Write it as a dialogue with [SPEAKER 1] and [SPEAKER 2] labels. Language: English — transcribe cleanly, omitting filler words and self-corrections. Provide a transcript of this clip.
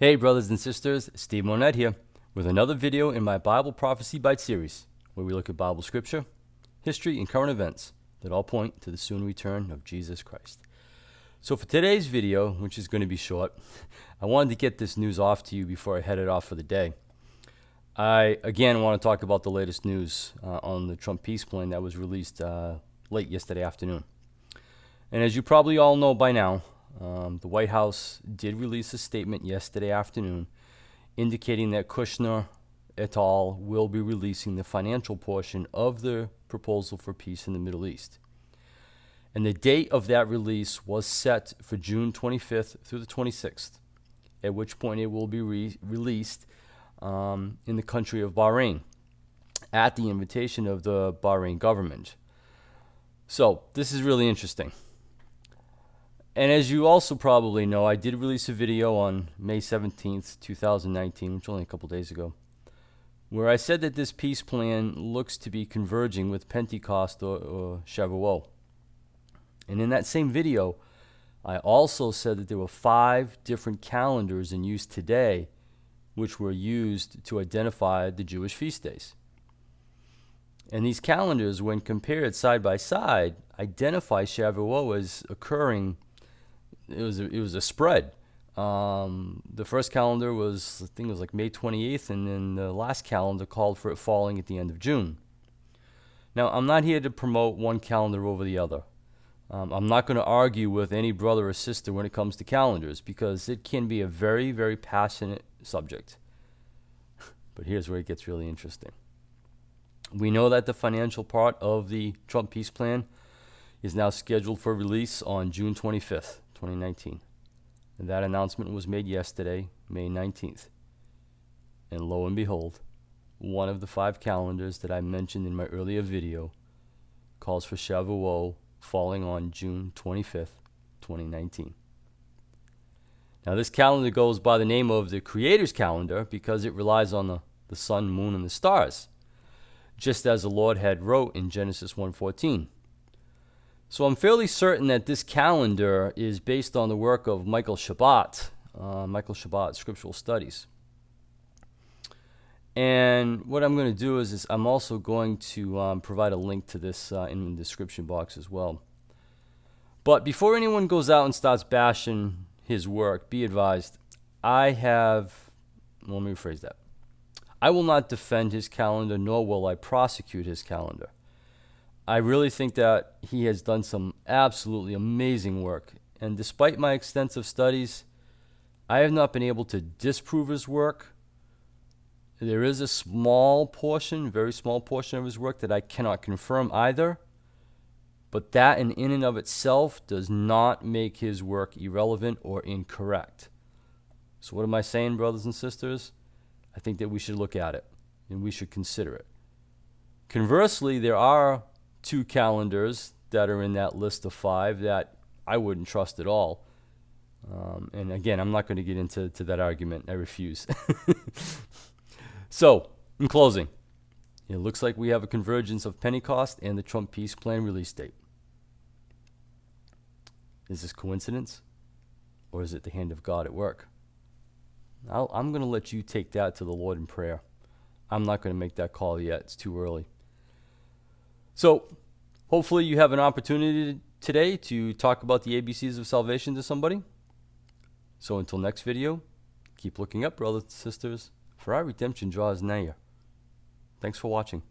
[SPEAKER 1] Hey brothers and sisters, Steve Monette here with another video in my Bible Prophecy Bite series, where we look at Bible scripture, history, and current events that all point to the soon return of Jesus Christ. So for today's video, which is going to be short, I wanted to get this news off to you before I headed off for the day. I again want to talk about the latest news on the Trump peace plan that was released late yesterday afternoon. And as you probably all know by now, the White House did release a statement yesterday afternoon indicating that Kushner et al. Will be releasing the financial portion of the proposal for peace in the Middle East. And the date of that release was set for June 25th through the 26th, at which point it will be released in the country of Bahrain at the invitation of the Bahrain government. So this is really interesting. And as you also probably know, I did release a video on May 17th, 2019, which was only a couple days ago, where I said that this peace plan looks to be converging with Pentecost or Shavuot. And in that same video, I also said that there were 5 different calendars in use today, which were used to identify the Jewish feast days. And these calendars, when compared side by side, identify Shavuot as occurring. It was a spread. The first calendar was, I think it was like May 28th, and then the last calendar called for it falling at the end of June. Now, I'm not here to promote one calendar over the other. I'm not going to argue with any brother or sister when it comes to calendars, because it can be a very, very passionate subject. But here's where it gets really interesting. We know that the financial part of the Trump peace plan is now scheduled for release on June 25th. 2019. And that announcement was made yesterday, May 19th. And lo and behold, one of the 5 calendars that I mentioned in my earlier video calls for Shavuot falling on June 25th, 2019. Now this calendar goes by the name of the Creator's calendar because it relies on the sun, moon, and the stars, just as the Lord had wrote in Genesis 1:14. So I'm fairly certain that this calendar is based on the work of Michael Shavuot, Scriptural Studies. And what I'm going to do is I'm also going to provide a link to this in the description box as well. But before anyone goes out and starts bashing his work, be advised, let me rephrase that. I will not defend his calendar, nor will I prosecute his calendar. I really think that he has done some absolutely amazing work. And despite my extensive studies, I have not been able to disprove his work. There is a small portion, very small portion of his work that I cannot confirm either. But that in and of itself does not make his work irrelevant or incorrect. So what am I saying, brothers and sisters? I think that we should look at it and we should consider it. Conversely, there are 2 calendars that are in that list of 5 that I wouldn't trust at all. And again, I'm not going to get into that argument. I refuse. So, in closing, it looks like we have a convergence of Pentecost and the Trump peace plan release date. Is this coincidence? Or is it the hand of God at work? I'm going to let you take that to the Lord in prayer. I'm not going to make that call yet. It's too early. So, hopefully you have an opportunity today to talk about the ABCs of salvation to somebody. So until next video, keep looking up, brothers and sisters, for our redemption draws near. Thanks for watching.